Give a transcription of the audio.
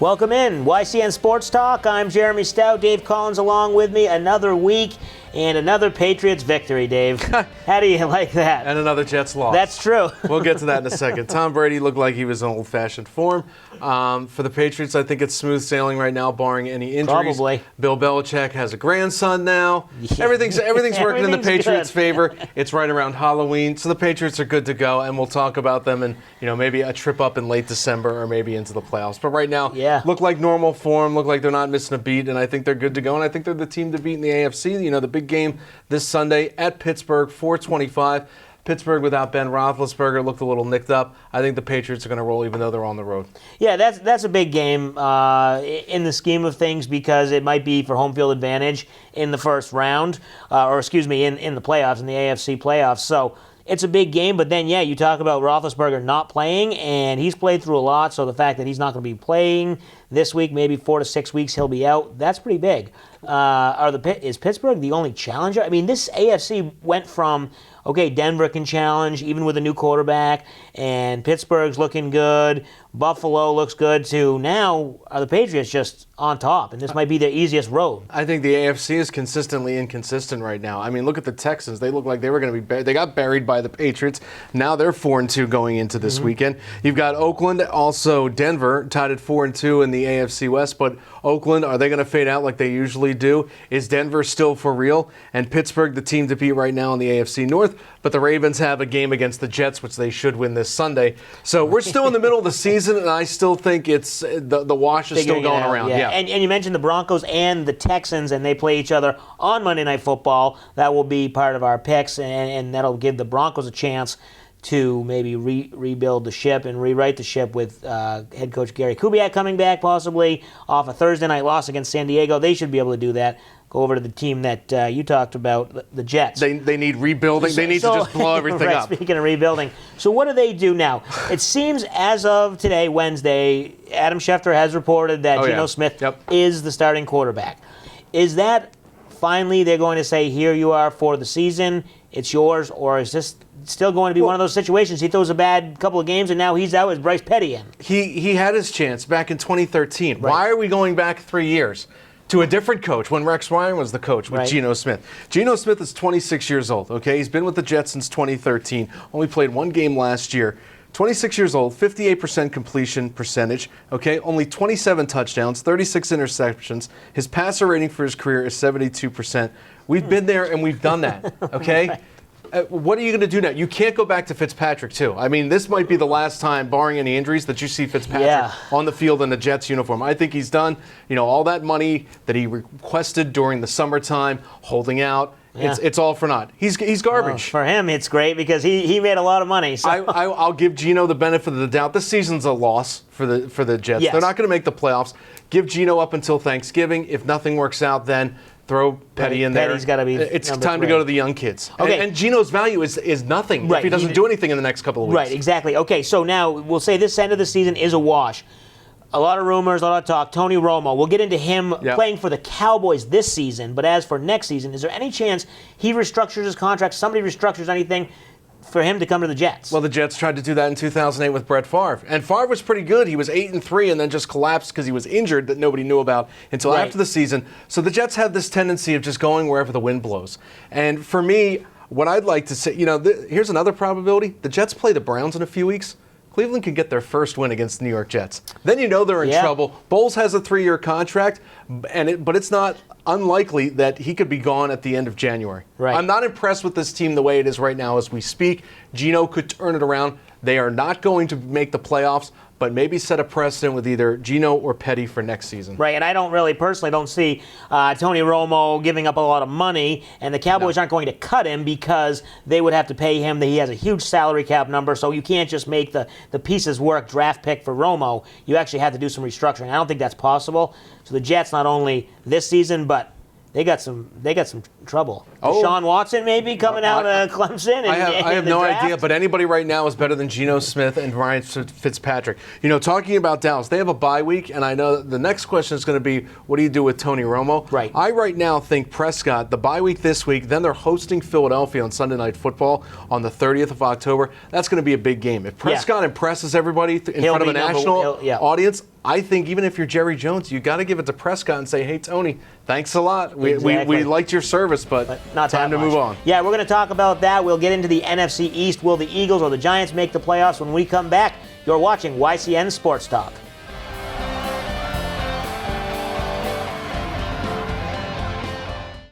Welcome in, YCN Sports Talk. I'm Jeremy Stout. Dave Collins along with me. Another week and another Patriots victory, Dave. How do you like that? And another Jets loss. That's true. We'll get to that in a second. Tom Brady looked like he was in old-fashioned form. For the Patriots, I think it's smooth sailing right now, barring any injuries. Probably. Bill Belichick has a grandson now. Yeah. Everything's working in the Patriots' favor. It's right around Halloween, so the Patriots are good to go, and we'll talk about them and maybe a trip up in late December or maybe into the playoffs. But right now, look like normal form, look like they're not missing a beat, and I think they're good to go, and I think they're the team to beat in the AFC. The big game this Sunday at Pittsburgh, 4:25. Pittsburgh without Ben Roethlisberger looked a little nicked up. I think the Patriots are going to roll even though they're on the road. Yeah, that's a big game in the scheme of things because it might be for home field advantage in the first round, in the playoffs, in the AFC playoffs. So it's a big game, but then, you talk about Roethlisberger not playing, and he's played through a lot, so the fact that he's not going to be playing this week, maybe 4 to 6 weeks he'll be out, that's pretty big. Is Pittsburgh the only challenger? I mean, this AFC went from, Denver can challenge, even with a new quarterback, and Pittsburgh's looking good, Buffalo looks good, to now are the Patriots just on top, and this might be their easiest road. I think the AFC is consistently inconsistent right now. I mean, look at the Texans. They look like they were going to be they got buried by the Patriots. Now they're 4-2 going into this weekend. You've got Oakland, also Denver, tied at 4-2 in the AFC West, but Oakland, are they going to fade out like they usually do? Is Denver still for real? And Pittsburgh, the team to beat right now in the AFC North, but the Ravens have a game against the Jets, which they should win this Sunday. So we're still in the middle of the season, and I still think it's the wash is still going around. Yeah. And you mentioned the Broncos and the Texans, and they play each other on Monday Night Football. That will be part of our picks, and that'll give the Broncos a chance to maybe rebuild the ship and rewrite the ship with head coach Gary Kubiak coming back possibly off a Thursday night loss against San Diego. They should be able to do that. Go over to the team that you talked about, the Jets. They need rebuilding. They need to just blow everything right, up. Speaking of rebuilding. So what do they do now? It seems as of today, Wednesday, Adam Schefter has reported that Geno Smith is the starting quarterback. Is that finally they're going to say, here you are for the season, it's yours, or is this still going to be one of those situations? He throws a bad couple of games and now he's out with Bryce Petty in. He had his chance back in 2013. Right. Why are we going back 3 years? To a different coach when Rex Ryan was the coach with Geno Smith. Geno Smith is 26 years old, okay? He's been with the Jets since 2013, only played one game last year. 26 years old, 58% completion percentage, okay? Only 27 touchdowns, 36 interceptions. His passer rating for his career is 72%. We've been there and we've done that, okay? Right. What are you going to do now? You can't go back to Fitzpatrick, too. I mean, this might be the last time, barring any injuries, that you see Fitzpatrick on the field in the Jets uniform. I think he's done, all that money that he requested during the summertime, holding out. Yeah. It's all for naught. He's garbage. For him, it's great because he made a lot of money. So. I'll give Geno the benefit of the doubt. This season's a loss for the Jets. Yes. They're not going to make the playoffs. Give Geno up until Thanksgiving. If nothing works out, then throw Petty in there. Petty's got to be. It's time to go to the young kids. Okay. And Geno's value is nothing if he doesn't do anything in the next couple of weeks. Right, exactly. Okay, so now we'll say this end of the season is a wash. A lot of rumors, a lot of talk. Tony Romo, we'll get into him playing for the Cowboys this season, but as for next season, is there any chance he restructures his contract, somebody restructures anything for him to come to the Jets? Well, the Jets tried to do that in 2008 with Brett Favre. And Favre was pretty good. He was 8-3 and then just collapsed because he was injured that nobody knew about until after the season. So the Jets have this tendency of just going wherever the wind blows. And for me, what I'd like to say, here's another probability. The Jets play the Browns in a few weeks. Cleveland can get their first win against the New York Jets. Then they're in trouble. Bowles has a 3-year contract, but it's not unlikely that he could be gone at the end of January. Right. I'm not impressed with this team the way it is right now as we speak. Geno could turn it around. They are not going to make the playoffs, but maybe set a precedent with either Geno or Petty for next season. Right, and I personally don't see Tony Romo giving up a lot of money, and the Cowboys aren't going to cut him because they would have to pay him. He has a huge salary cap number, so you can't just make the pieces work draft pick for Romo. You actually have to do some restructuring. I don't think that's possible. So the Jets, not only this season, but they got some trouble. Deshaun Watson maybe coming out of Clemson. I have no idea, but anybody right now is better than Geno Smith and Ryan Fitzpatrick. Talking about Dallas, they have a bye week, and I know the next question is going to be, what do you do with Tony Romo? Right. I right now think Prescott, the bye week this week, then they're hosting Philadelphia on Sunday Night Football on the 30th of October. That's going to be a big game. If Prescott impresses everybody in front of a national audience, I think even if you're Jerry Jones, you got to give it to Prescott and say, hey, Tony, thanks a lot. We liked your service, but not time to move on. Yeah, we're going to talk about that. We'll get into the NFC East. Will the Eagles or the Giants make the playoffs when we come back? You're watching YCN Sports Talk.